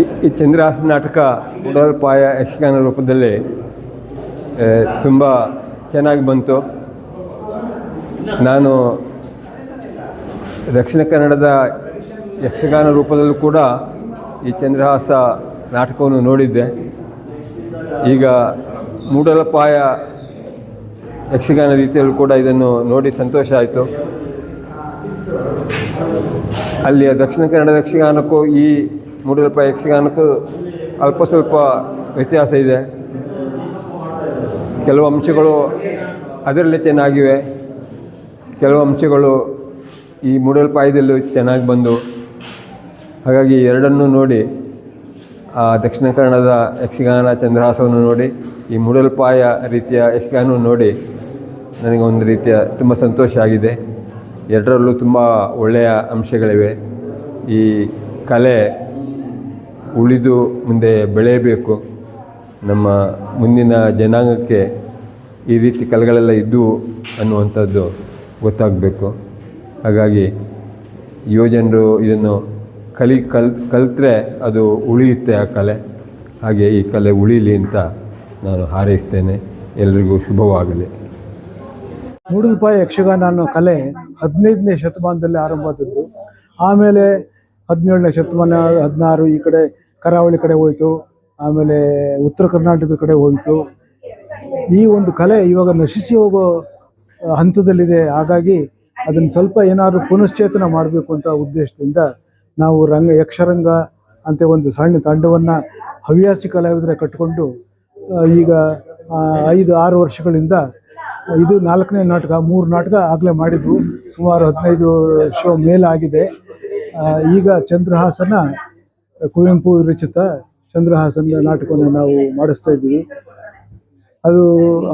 ಈ ಚಂದ್ರಹಾಸ ನಾಟಕ ಉಡಲ್ಪಾಯ ಯಕ್ಷಗಾನ ರೂಪದಲ್ಲಿ ತುಂಬ ಚೆನ್ನಾಗಿ ಬಂತು. ನಾನು ದಕ್ಷಿಣ ಕನ್ನಡದ ಯಕ್ಷಗಾನ ರೂಪದಲ್ಲೂ ಕೂಡ ಈ ಚಂದ್ರಹಾಸ ನಾಟಕವನ್ನು ನೋಡಿದ್ದೆ. ಈಗ ಮೂಡಲಪಾಯ ಯಕ್ಷಗಾನ ರೀತಿಯಲ್ಲೂ ಕೂಡ ಇದನ್ನು ನೋಡಿ ಸಂತೋಷ ಆಯಿತು. ಅಲ್ಲಿಯ ದಕ್ಷಿಣ ಕನ್ನಡದ ಯಕ್ಷಗಾನಕ್ಕೂ ಈ ಮೂಡಲಪಾಯ ಯಕ್ಷಗಾನಕ್ಕೂ ಅಲ್ಪ ಸ್ವಲ್ಪ ವ್ಯತ್ಯಾಸ ಇದೆ. ಕೆಲವು ಅಂಶಗಳು ಅದರಲ್ಲೇ ಚೆನ್ನಾಗಿವೆ, ಕೆಲವು ಅಂಶಗಳು ಈ ಮೂಡಲಪಾಯದಲ್ಲೂ ಚೆನ್ನಾಗಿ ಬಂದು, ಹಾಗಾಗಿ ಎರಡನ್ನೂ ನೋಡಿ ದಕ್ಷಿಣ ಕನ್ನಡದ ಯಕ್ಷಗಾನ ಚಂದ್ರಹಾಸವನ್ನು ನೋಡಿ ಈ ಮೂಡಲಪಾಯ ರೀತಿಯ ಯಕ್ಷಗಾನವನ್ನು ನೋಡಿ ನನಗೆ ಒಂದು ರೀತಿಯ ತುಂಬ ಸಂತೋಷ ಆಗಿದೆ. ಎರಡರಲ್ಲೂ ತುಂಬ ಒಳ್ಳೆಯ ಅಂಶಗಳಿವೆ. ಈ ಕಲೆ ಉಳಿದು ಮುಂದೆ ಬೆಳೆಯಬೇಕು, ನಮ್ಮ ಮುಂದಿನ ಜನಾಂಗಕ್ಕೆ ಈ ರೀತಿ ಕಲೆಗಳೆಲ್ಲ ಇದ್ದವು ಅನ್ನುವಂಥದ್ದು ಗೊತ್ತಾಗಬೇಕು. ಹಾಗಾಗಿ ಯುವಜನರು ಇದನ್ನು ಕಲಿತರೆ ಅದು ಉಳಿಯುತ್ತೆ ಆ ಕಲೆ. ಹಾಗೆ ಈ ಕಲೆ ಉಳೀಲಿ ಅಂತ ನಾನು ಹಾರೈಸ್ತೇನೆ. ಎಲ್ರಿಗೂ ಶುಭವಾಗಲಿ. ಮೂಡಲಪಾಯ ಯಕ್ಷಗಾನ ಅನ್ನೋ ಕಲೆ 15ನೇ ಶತಮಾನದಲ್ಲಿ ಆರಂಭ ಆದದ್ದು. ಆಮೇಲೆ 17ನೇ ಶತಮಾನ 16 ಈ ಕಡೆ ಕರಾವಳಿ ಕಡೆ ಹೋಯಿತು, ಆಮೇಲೆ ಉತ್ತರ ಕರ್ನಾಟಕದ ಕಡೆ ಹೋಯಿತು. ಈ ಒಂದು ಕಲೆ ಇವಾಗ ನಶಿಸಿ ಹೋಗೋ ಹಂತದಲ್ಲಿದೆ. ಹಾಗಾಗಿ ಅದನ್ನು ಸ್ವಲ್ಪ ಏನಾದರೂ ಪುನಶ್ಚೇತನ ಮಾಡಬೇಕು ಅಂತ ಉದ್ದೇಶದಿಂದ ನಾವು ಯಕ್ಷರಂಗ ಅಂತ ಒಂದು ಸಣ್ಣ ತಂಡವನ್ನು ಹವ್ಯಾಸಿ ಕಲಾವಿದರ ಕಟ್ಟಿಕೊಂಡು ಈಗ 5-6 ವರ್ಷಗಳಿಂದ ಇದು 4ನೇ ನಾಟಕ. 3 ನಾಟಕ ಆಗಲೇ ಮಾಡಿದ್ವು, ಸುಮಾರು 15 ಶೋ ಮೇಲಾಗಿದೆ. ಈಗ ಚಂದ್ರಹಾಸನ ಕುವೆಂಪು ವಿರಚಿತ ಚಂದ್ರಹಾಸನ ನಾಟಕವನ್ನು ನಾವು ಮಾಡಿಸ್ತಾ ಇದ್ದೀವಿ. ಅದು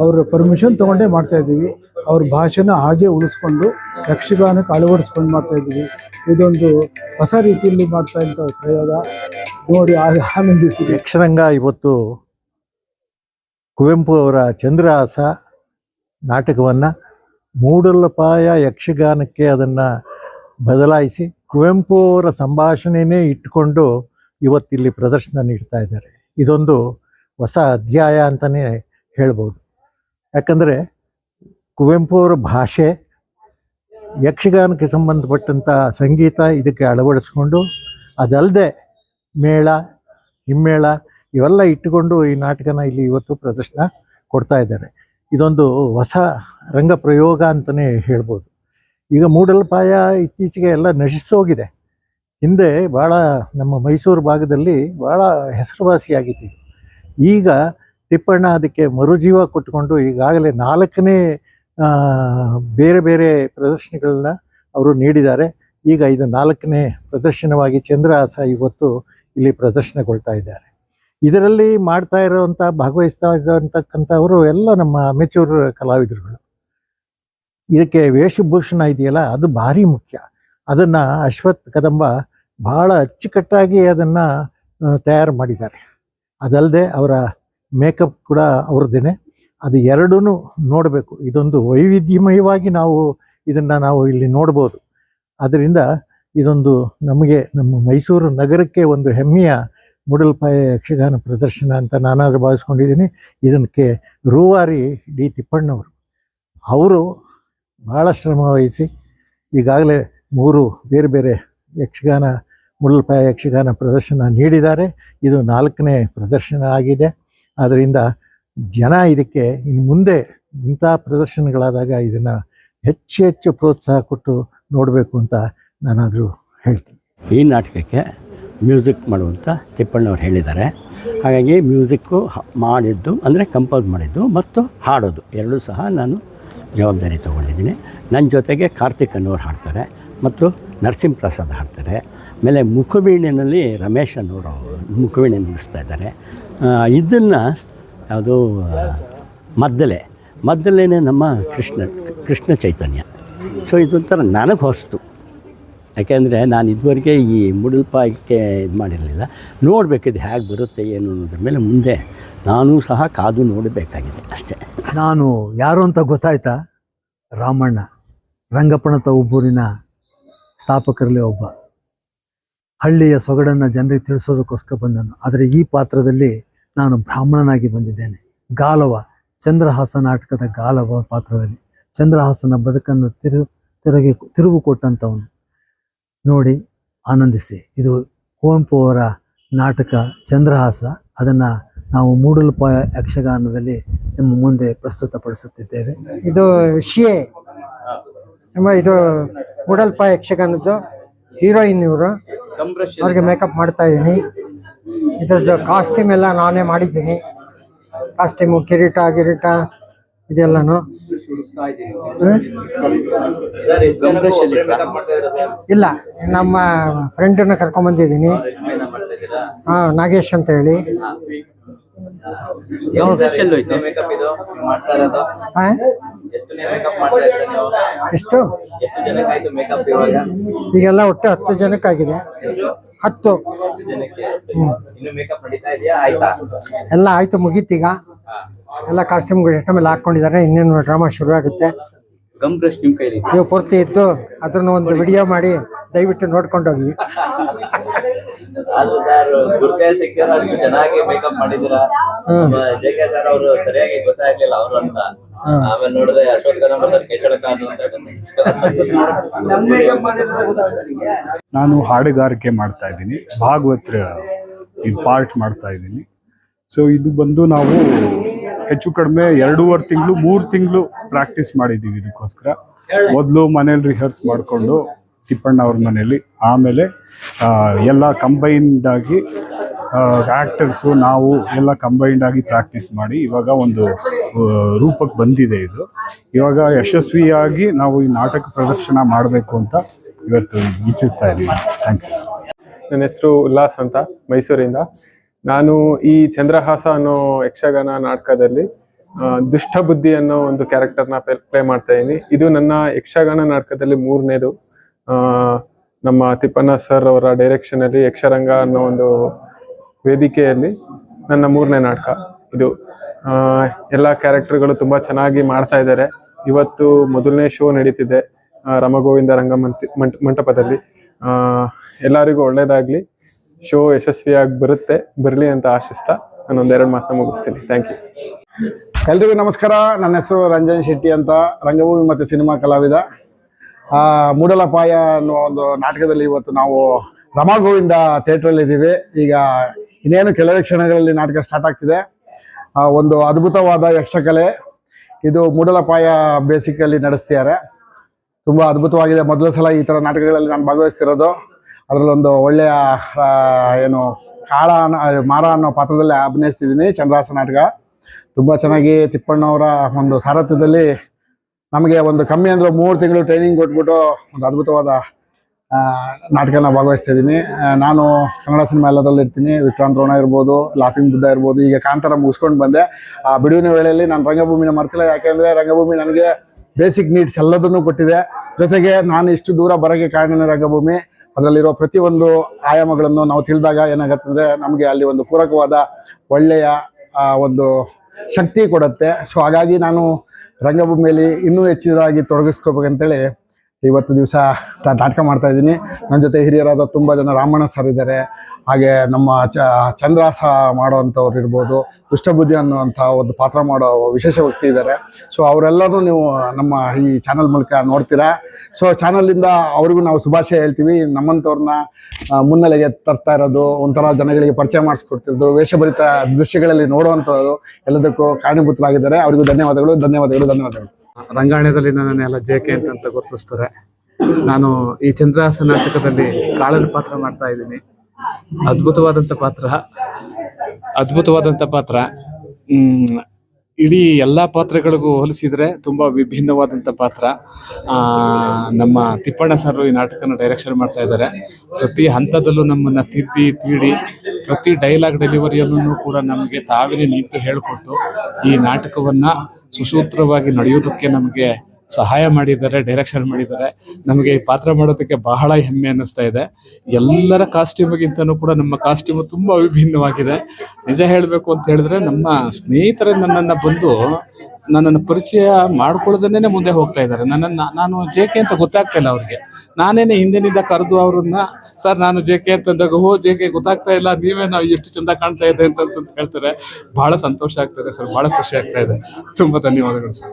ಅವರ ಪರ್ಮಿಷನ್ ತೊಗೊಂಡೇ ಮಾಡ್ತಾಯಿದ್ದೀವಿ. ಅವ್ರ ಭಾಷೆನ ಹಾಗೆ ಉಳಿಸ್ಕೊಂಡು ಯಕ್ಷಗಾನಕ್ಕೆ ಅಳವಡಿಸ್ಕೊಂಡು ಮಾಡ್ತಾಯಿದ್ದೀವಿ. ಇದೊಂದು ಹೊಸ ರೀತಿಯಲ್ಲಿ ಮಾಡ್ತಾ ಇದ್ದ ಪ್ರಯೋಗ ನೋಡಿ ಆನಂದಿಸಿ. ಯಕ್ಷರಂಗ ಇವತ್ತು ಕುವೆಂಪು ಅವರ ಚಂದ್ರಹಾಸ ನಾಟಕವನ್ನು ಮೂಡಲಪಾಯ ಯಕ್ಷಗಾನಕ್ಕೆ ಅದನ್ನು ಬದಲಾಯಿಸಿ ಕುವೆಂಪು ಅವರ ಸಂಭಾಷಣೆಯೇ ಇಟ್ಟುಕೊಂಡು ಇವತ್ತಿಲ್ಲಿ ಪ್ರದರ್ಶನ ನೀಡ್ತಾ ಇದ್ದಾರೆ. ಇದೊಂದು ಹೊಸ ಅಧ್ಯಾಯ ಅಂತಲೇ ಹೇಳ್ಬೋದು. ಯಾಕಂದರೆ ಕುವೆಂಪು ಅವರ ಭಾಷೆ, ಯಕ್ಷಗಾನಕ್ಕೆ ಸಂಬಂಧಪಟ್ಟಂಥ ಸಂಗೀತ ಇದಕ್ಕೆ ಅಳವಡಿಸ್ಕೊಂಡು, ಅದಲ್ಲದೆ ಮೇಳ ಹಿಮ್ಮೇಳ ಇವೆಲ್ಲ ಇಟ್ಟುಕೊಂಡು ಈ ನಾಟಕನ ಇಲ್ಲಿ ಇವತ್ತು ಪ್ರದರ್ಶನ ಕೊಡ್ತಾ ಇದ್ದಾರೆ. ಇದೊಂದು ಹೊಸ ರಂಗ ಪ್ರಯೋಗ ಅಂತಲೇ ಹೇಳ್ಬೋದು. ಈಗ ಮೂಡಲಪಾಯ ಇತ್ತೀಚೆಗೆ ಎಲ್ಲ ನಶಿಸೋಗಿದೆ. ಹಿಂದೆ ಭಾಳ ನಮ್ಮ ಮೈಸೂರು ಭಾಗದಲ್ಲಿ ಭಾಳ ಹೆಸರುವಾಸಿಯಾಗಿತ್ತು. ಈಗ ತಿಪ್ಪಣ್ಣ ಅದಕ್ಕೆ ಮರುಜೀವ ಕೊಟ್ಟುಕೊಂಡು ಈಗಾಗಲೇ 4ನೇ ಬೇರೆ ಬೇರೆ ಪ್ರದರ್ಶನಗಳನ್ನ ಅವರು ನೀಡಿದ್ದಾರೆ. ಈಗ ಇದು 4ನೇ ಪ್ರದರ್ಶನವಾಗಿ ಚಂದ್ರಹಾಸ ಇವತ್ತು ಇಲ್ಲಿ ಪ್ರದರ್ಶನಗೊಳ್ತಾ ಇದ್ದಾರೆ. ಇದರಲ್ಲಿ ಮಾಡ್ತಾ ಇರೋವಂಥ ಭಾಗವಹಿಸ್ತಾ ಇರತಕ್ಕಂಥವರು ಎಲ್ಲ ನಮ್ಮ ಅಮೆಚೂರ್ ಕಲಾವಿದರುಗಳು. ಇದಕ್ಕೆ ವೇಷಭೂಷಣ ಇದೆಯಲ್ಲ, ಅದು ಭಾರಿ ಮುಖ್ಯ. ಅದನ್ನು ಅಶ್ವಥ್ ಕದಂಬ ಭಾಳ ಅಚ್ಚುಕಟ್ಟಾಗಿ ಅದನ್ನು ತಯಾರು ಮಾಡಿದ್ದಾರೆ. ಅದಲ್ಲದೆ ಅವರ ಮೇಕಪ್ ಕೂಡ ಅವ್ರದ್ದೇನೆ. ಅದು ಎರಡೂ ನೋಡಬೇಕು. ಇದೊಂದು ವೈವಿಧ್ಯಮಯವಾಗಿ ನಾವು ಇಲ್ಲಿ ನೋಡ್ಬೋದು. ಅದರಿಂದ ಇದೊಂದು ನಮಗೆ ನಮ್ಮ ಮೈಸೂರು ನಗರಕ್ಕೆ ಒಂದು ಹೆಮ್ಮೆಯ ಮೂಡಲಪಾಯ ಯಕ್ಷಗಾನ ಪ್ರದರ್ಶನ ಅಂತ ನಾನಾದರೂ ಭಾವಿಸ್ಕೊಂಡಿದ್ದೀನಿ. ಇದಕ್ಕೆ ರೂವಾರಿ ಡಿ ತಿಪ್ಪಣ್ಣವರು, ಅವರು ಭಾಳ ಶ್ರಮ ವಹಿಸಿ ಈಗಾಗಲೇ 3 ಬೇರೆ ಬೇರೆ ಮೂಡಲಪಾಯ ಯಕ್ಷಗಾನ ಪ್ರದರ್ಶನ ನೀಡಿದ್ದಾರೆ. ಇದು 4ನೇ ಪ್ರದರ್ಶನ ಆಗಿದೆ. ಆದ್ದರಿಂದ ಜನ ಇದಕ್ಕೆ ಇನ್ನು ಮುಂದೆ ಇಂಥ ಪ್ರದರ್ಶನಗಳಾದಾಗ ಇದನ್ನು ಹೆಚ್ಚು ಪ್ರೋತ್ಸಾಹ ಕೊಟ್ಟು ನೋಡಬೇಕು ಅಂತ ನಾನಾದರೂ ಹೇಳ್ತೀನಿ. ಈ ನಾಟಕಕ್ಕೆ ಮ್ಯೂಸಿಕ್ ಮಾಡುವಂಥ ತಿಪ್ಪಣ್ಣವ್ರು ಹೇಳಿದ್ದಾರೆ. ಹಾಗಾಗಿ ಮ್ಯೂಸಿಕ್ಕು ಮಾಡಿದ್ದು ಅಂದರೆ ಕಂಪೋಸ್ ಮಾಡಿದ್ದು ಮತ್ತು ಹಾಡೋದು ಎರಡೂ ಸಹ ನಾನು ಜವಾಬ್ದಾರಿ ತೊಗೊಂಡಿದ್ದೀನಿ. ನನ್ನ ಜೊತೆಗೆ ಕಾರ್ತಿಕ್ ಅನ್ನೋರು ಹಾಡ್ತಾರೆ ಮತ್ತು ನರಸಿಂಹಪ್ರಸಾದ್ ಹಾಡ್ತಾರೆ. ಆಮೇಲೆ ಮುಖವೀಣೆಯಲ್ಲಿ ರಮೇಶ್ ಅನ್ನೋರು ಮುಖವೀಣೆ ನುಡಿಸ್ತಾ ಇದ್ದಾರೆ. ಇದನ್ನು ಯಾವುದು ಮದ್ದಲೇನೆ ನಮ್ಮ ಕೃಷ್ಣ ಚೈತನ್ಯ. ಸೊ ಇದೊಂಥರ ನನಗೆ ಹೊಸ್ತು. ಯಾಕೆಂದರೆ ನಾನು ಇದುವರೆಗೆ ಈ ಮೂಡಲಪಾಯಕ್ಕೆ ಇದು ಮಾಡಿರಲಿಲ್ಲ. ನೋಡಬೇಕಿದೆ ಹೇಗೆ ಬರುತ್ತೆ ಏನು ಅನ್ನೋದ್ರ ಮೇಲೆ ಮುಂದೆ ನಾನು ಸಹ ಕಾದು ನೋಡಬೇಕಾಗಿದೆ ಅಷ್ಟೇ. ನಾನು ಯಾರು ಅಂತ ಗೊತ್ತಾಯ್ತಾ? ರಾಮಣ್ಣ, ರಂಗಪಣತ ಒಬ್ಬೂರಿನ ಸ್ಥಾಪಕರಲ್ಲಿ ಒಬ್ಬ. ಹಳ್ಳಿಯ ಸೊಗಡನ್ನು ಜನರಿಗೆ ತಿಳಿಸೋದಕ್ಕೋಸ್ಕರ ಬಂದನು. ಆದರೆ ಈ ಪಾತ್ರದಲ್ಲಿ ನಾನು ಬ್ರಾಹ್ಮಣನಾಗಿ ಬಂದಿದ್ದೇನೆ. ಗಾಲವ, ಚಂದ್ರಹಾಸ ನಾಟಕದ ಗಾಲವ ಪಾತ್ರದಲ್ಲಿ ಚಂದ್ರಹಾಸನ ಬದುಕನ್ನು ತಿರುವು ಕೊಟ್ಟಂಥವನು. ನೋಡಿ, ಆನಂದಿಸಿ. ಇದು ಕುವೆಂಪು ಅವರ ನಾಟಕ ಚಂದ್ರಹಾಸ. ಅದನ್ನು ನಾವು ಮೂಡಲ್ಪಾಯ ಯಕ್ಷಗಾನದಲ್ಲಿ ನಿಮ್ಮ ಮುಂದೆ ಪ್ರಸ್ತುತಪಡಿಸುತ್ತಿದ್ದೇವೆ. ಇದು ಶಿಯೆ ಎಂಬ ಇದು ಮೂಡಲ್ಪಾಯ ಯಕ್ಷಗಾನದ್ದು ಹೀರೋಯಿನ್ ಇವರು. ಅವ್ರಿಗೆ ಮೇಕಪ್ ಮಾಡ್ತಾ ಇದ್ದೀನಿ. ಇದ್ರದ್ದು ಕಾಸ್ಟ್ಯೂಮ್ ಎಲ್ಲ ನಾನೇ ಮಾಡಿದ್ದೀನಿ. ಕಾಸ್ಟ್ಯೂಮು, ಕಿರೀಟ ಇದೆಲ್ಲನು. ಇಲ್ಲ, ನಮ್ಮ ಫ್ರೆಂಡನ್ನ ಕರ್ಕೊಂಡ್ಬಂದಿದ್ದೀನಿ. ನಾಗೇಶ್ ಅಂತ ಹೇಳಿ. ಎಷ್ಟು ಈಗೆಲ್ಲ ಒಟ್ಟು 10 ಜನಕ್ಕಾಗಿದೆ. 10 ಎಲ್ಲ ಆಯ್ತು, ಮುಗೀತೀಗ. ಎಲ್ಲ ಕಾಸ್ಟ್ಯೂಮ್ಗಳು ಎಷ್ಟೊಮ್ಮೆಲ್ಲ ಹಾಕೊಂಡಿದ್ದಾರೆ. ಇನ್ನೇನು ಡ್ರಾಮಾ ಶುರು ಆಗುತ್ತೆ. ನೀವು ಪೂರ್ತಿ ಇದ್ದು ಅದನ್ನು ಒಂದು ವಿಡಿಯೋ ಮಾಡಿ ದಯವಿಟ್ಟು ನೋಡ್ಕೊಂಡು ಹೋಗಿ. ಚೆನ್ನಾಗಿ ಮೇಕಪ್ ಮಾಡಿದಿರಾ. ಜೆ.ಕೆ. ಸರ್ ಅವರು ಸರಿಯಾಗಿ ಗೊತ್ತಾಗ್ಲಿಲ್ಲ ಅವರು ಅಂತ. ಆಮೇಲೆ ನೋಡಿದ್ರೆ ನಾನು ಹಾಡುಗಾರಿಕೆ ಮಾಡ್ತಾ ಇದ್ದೀನಿ, ಭಾಗವತ್ರ ಪಾರ್ಟ್ ಮಾಡ್ತಾ ಇದ್ದೀನಿ. ಸೊ ಇದು ಬಂದು ನಾವು ಹೆಚ್ಚು ಕಡಿಮೆ 2.5 ತಿಂಗಳು 3 ತಿಂಗಳು ಪ್ರಾಕ್ಟೀಸ್ ಮಾಡಿದ್ದೀವಿ ಇದಕ್ಕೋಸ್ಕರ. ಮೊದಲು ಮನೇಲಿ ರಿಹರ್ಸ್ ಮಾಡಿಕೊಂಡು ತಿಪ್ಪಣ್ಣ ಅವ್ರ ಮನೇಲಿ, ಆಮೇಲೆ ಎಲ್ಲ ಕಂಬೈನ್ಡ್ ಆಗಿ ಆ್ಯಕ್ಟರ್ಸು ನಾವು ಎಲ್ಲ ಕಂಬೈನ್ಡ್ ಆಗಿ ಪ್ರಾಕ್ಟೀಸ್ ಮಾಡಿ ಇವಾಗ ಒಂದು ರೂಪಕ್ಕೆ ಬಂದಿದೆ. ಇದು ಇವಾಗ ಯಶಸ್ವಿಯಾಗಿ ನಾವು ಈ ನಾಟಕ ಪ್ರದರ್ಶನ ಮಾಡಬೇಕು ಅಂತ ಇವತ್ತು ಇಚ್ಛಿಸ್ತಾ ಇದ್ದೀವಿ. Thank you. ನನ್ನ ಹೆಸರು ಉಲ್ಲಾಸ್ ಅಂತ, ಮೈಸೂರಿಂದ. ನಾನು ಈ ಚಂದ್ರಹಾಸ ಅನ್ನೋ ಯಕ್ಷಗಾನ ನಾಟಕದಲ್ಲಿ ದುಷ್ಟಬುದ್ಧಿ ಅನ್ನೋ ಒಂದು ಕ್ಯಾರೆಕ್ಟರ್ನ ಪ್ಲೇ ಮಾಡ್ತಾ ಇದ್ದೀನಿ. ಇದು ನನ್ನ ಯಕ್ಷಗಾನ ನಾಟಕದಲ್ಲಿ 3ನೇದು. ನಮ್ಮ ತಿಪ್ಪಣ್ಣ ಸರ್ ಅವರ ಡೈರೆಕ್ಷನಲ್ಲಿ ಯಕ್ಷರಂಗ ಅನ್ನೋ ಒಂದು ವೇದಿಕೆಯಲ್ಲಿ ನನ್ನ 3ನೇ ನಾಟಕ ಇದು. ಎಲ್ಲ ಕ್ಯಾರೆಕ್ಟರ್ಗಳು ತುಂಬ ಚೆನ್ನಾಗಿ ಮಾಡ್ತಾ ಇದ್ದಾರೆ. ಇವತ್ತು ಮೊದಲನೇ ಶೋ ನಡೀತಿದೆ ರಮಗೋವಿಂದ ಮಂಟಪದಲ್ಲಿ. ಎಲ್ಲರಿಗೂ ಒಳ್ಳೇದಾಗಲಿ, ಶೋ ಯಶಸ್ವಿಯಾಗಿ ಬರಲಿ ಅಂತ ಆಶಿಸ್ತಾ ನಾನು 2 ಮಾತನ್ನ ಮುಗಿಸ್ತೀನಿ. Thank you. ಎಲ್ರಿಗೂ ನಮಸ್ಕಾರ. ನನ್ನ ಹೆಸರು ರಂಜನ್ ಶೆಟ್ಟಿ ಅಂತ, ರಂಗಭೂಮಿ ಮತ್ತು ಸಿನಿಮಾ ಕಲಾವಿದ. ಮೂಡಲಪಾಯ ಅನ್ನೋ ಒಂದು ನಾಟಕದಲ್ಲಿ ಇವತ್ತು ನಾವು ರಮಗೋವಿಂದ ಥಿಯೇಟ್ರಲ್ಲಿ ಇದ್ದೀವಿ. ಈಗ ಇನ್ನೇನು ಕೆಲವೇ ಕ್ಷಣಗಳಲ್ಲಿ ನಾಟಕ ಸ್ಟಾರ್ಟ್ ಆಗ್ತಿದೆ. ಒಂದು ಅದ್ಭುತವಾದ ಯಕ್ಷಕಲೆ ಇದು ಮೂಡಲಪಾಯ ಬೇಸಿಕಲ್ಲಿ ನಡೆಸ್ತಿದ್ದಾರೆ. ತುಂಬ ಅದ್ಭುತವಾಗಿದೆ. ಮೊದಲ ಸಲ ಈ ಥರ ನಾಟಕಗಳಲ್ಲಿ ನಾನು ಭಾಗವಹಿಸ್ತಿರೋದು. ಅದರಲ್ಲೊಂದು ಒಳ್ಳೆಯ ಮಾರ ಅನ್ನೋ ಪಾತ್ರದಲ್ಲಿ ಅಭಿನಯಿಸ್ತಿದ್ದೀನಿ. ಚಂದ್ರಹಾಸ ನಾಟಕ ತುಂಬ ಚೆನ್ನಾಗಿ ತಿಪ್ಪಣ್ಣವರ ಒಂದು ಸಾರಥ್ಯದಲ್ಲಿ ನಮಗೆ ಒಂದು ಕಮ್ಮಿ ಅಂದರೆ 3 ತಿಂಗಳು ಟ್ರೈನಿಂಗ್ ಕೊಟ್ಬಿಟ್ಟು ಒಂದು ಅದ್ಭುತವಾದ ನಾಟಕನ ಭಾಗವಹಿಸ್ತಾ ಇದ್ದೀನಿ. ನಾನು ಕನ್ನಡ ಸಿನಿಮಾ ಎಲ್ಲದರಲ್ಲಿ ಇರ್ತೀನಿ. ವಿಕ್ರಾಂತ್ ರೋಣ ಇರ್ಬೋದು, ಲಾಫಿಂಗ್ ಬುದ್ಧ ಇರ್ಬೋದು. ಈಗ ಕಾಂತಾರ ಮುಗಿಸ್ಕೊಂಡು ಬಂದೆ. ಆ ಬಿಡುವಿನ ವೇಳೆಯಲ್ಲಿ ನಾನು ರಂಗಭೂಮಿನ ಮರ್ತಿಲ್ಲ. ಯಾಕೆಂದರೆ ರಂಗಭೂಮಿ ನನಗೆ ಬೇಸಿಕ್ ನೀಡ್ಸ್ ಎಲ್ಲದನ್ನೂ ಕೊಟ್ಟಿದೆ. ಜೊತೆಗೆ ನಾನು ಇಷ್ಟು ದೂರ ಬರೋಕ್ಕೆ ಕಾರಣನೇ ರಂಗಭೂಮಿ. ಅದರಲ್ಲಿರೋ ಪ್ರತಿಯೊಂದು ಆಯಾಮಗಳನ್ನು ನಾವು ತಿಳಿದಾಗ ಏನಾಗತ್ತಂದರೆ ನಮಗೆ ಅಲ್ಲಿ ಒಂದು ಪೂರಕವಾದ ಒಳ್ಳೆಯ ಒಂದು ಶಕ್ತಿ ಕೊಡುತ್ತೆ. ಸೊ ಹಾಗಾಗಿ ನಾನು ರಂಗಭೂಮಿಯಲ್ಲಿ ಇನ್ನೂ ಹೆಚ್ಚಿನದಾಗಿ ತೊಡಗಿಸ್ಕೋಬೇಕಂತೇಳಿ ಇವತ್ತು ದಿವಸ ನಾಟಕ ಮಾಡ್ತಾ ಇದ್ದೀನಿ. ನನ್ನ ಜೊತೆ ಹಿರಿಯರಾದ ತುಂಬ ಜನ, ರಾಮಣ್ಣ ಸರ್ ಇದ್ದಾರೆ, ಹಾಗೆ ನಮ್ಮ ಚಂದ್ರಹಾಸ ಮಾಡೋವಂಥವ್ರು ಇರ್ಬೋದು, ದುಷ್ಟಬುದ್ಧಿ ಅನ್ನುವಂಥ ಒಂದು ಪಾತ್ರ ಮಾಡೋ ವಿಶೇಷ ವ್ಯಕ್ತಿ ಇದ್ದಾರೆ. ಸೊ ಅವರೆಲ್ಲರೂ ನೀವು ನಮ್ಮ ಈ ಚಾನಲ್ ಮೂಲಕ ನೋಡ್ತೀರಾ. ಸೊ ಚಾನಲಿಂದ ಅವ್ರಿಗೂ ನಾವು ಶುಭಾಶಯ ಹೇಳ್ತೀವಿ. ನಮ್ಮಂಥವ್ರನ್ನ ಮುನ್ನೆಲೆಗೆ ತರ್ತಾ ಇರೋದು, ಒಂಥರ ಜನಗಳಿಗೆ ಪರಿಚಯ ಮಾಡಿಸ್ಕೊಡ್ತಿರೋದು, ವೇಷಭರಿತ ದೃಶ್ಯಗಳಲ್ಲಿ ನೋಡುವಂಥದ್ದು ಎಲ್ಲದಕ್ಕೂ ಕಾರಣೀಭೂತರಾಗಿದ್ದಾರೆ. ಅವರಿಗೂ ಧನ್ಯವಾದಗಳು. ರಂಗಾಯಣದಲ್ಲಿ ನನ್ನೆಲ್ಲ ಜೆ.ಕೆ. ಅಂತ ಗುರುತಿಸ್ತಾರೆ. ನಾನು ಈ ಚಂದ್ರಹಾಸ ನಾಟಕದಲ್ಲಿ ಕಾಳನ ಪಾತ್ರ ಮಾಡ್ತಾ ಇದ್ದೀನಿ. ಅದ್ಭುತವಾದಂಥ ಪಾತ್ರ. ಇಡೀ ಎಲ್ಲ ಪಾತ್ರಗಳಿಗೂ ಹೋಲಿಸಿದರೆ ತುಂಬ ವಿಭಿನ್ನವಾದಂಥ ಪಾತ್ರ. ನಮ್ಮ ತಿಪ್ಪಣ್ಣ ಸರ್ ಈ ನಾಟಕನ ಡೈರೆಕ್ಷನ್ ಮಾಡ್ತಾ ಇದ್ದಾರೆ. ಪ್ರತಿ ಹಂತದಲ್ಲೂ ನಮ್ಮನ್ನು ತೀಡಿ ಪ್ರತಿ ಡೈಲಾಗ್ ಡೆಲಿವರಿಯಲ್ಲೂ ಕೂಡ ನಮಗೆ ತಾವೇ ನಿಂತು ಹೇಳಿಕೊಟ್ಟು ಈ ನಾಟಕವನ್ನು ಸುಸೂತ್ರವಾಗಿ ನಡೆಯೋದಕ್ಕೆ ನಮಗೆ ಸಹಾಯ ಮಾಡಿದ್ದಾರೆ, ಡೈರೆಕ್ಷನ್ ಮಾಡಿದ್ದಾರೆ. ನಮಗೆ ಈ ಪಾತ್ರ ಮಾಡೋದಕ್ಕೆ ಬಹಳ ಹೆಮ್ಮೆ ಅನ್ನಿಸ್ತಾ ಇದೆ. ಎಲ್ಲರ ಕಾಸ್ಟ್ಯೂಮಿಗಿಂತನೂ ಕೂಡ ನಮ್ಮ ಕಾಸ್ಟ್ಯೂಮು ತುಂಬ ವಿಭಿನ್ನವಾಗಿದೆ. ನಿಜ ಹೇಳಬೇಕು ಅಂತ ಹೇಳಿದ್ರೆ, ನಮ್ಮ ಸ್ನೇಹಿತರೇ ನನ್ನನ್ನು ಪರಿಚಯ ಮಾಡ್ಕೊಳ್ಳೋದನ್ನೇ ಮುಂದೆ ಹೋಗ್ತಾ ಇದ್ದಾರೆ. ನಾನು ಜೆ.ಕೆ. ಅಂತ ಗೊತ್ತಾಗ್ತಾ ಇಲ್ಲ ಅವ್ರಿಗೆ. ನಾನೇನೆ ಹಿಂದಿನಿಂದ ಕರೆದು ಅವ್ರನ್ನ ಸರ್ ನಾನು ಜೆ ಕೆ ಅಂತಂದಾಗ ಜೆ ಕೆ ಗೊತ್ತಾಗ್ತಾ ಇಲ್ಲ, ನೀವೇ ನಾವು ಎಷ್ಟು ಚಂದ ಕಾಣ್ತಾ ಇದೆ ಅಂತ ಹೇಳ್ತಾರೆ. ಬಹಳ ಸಂತೋಷ ಆಗ್ತದೆ ಸರ್, ಬಹಳ ಖುಷಿ ಆಗ್ತಾ ಇದೆ. ತುಂಬಾ ಧನ್ಯವಾದಗಳು ಸರ್.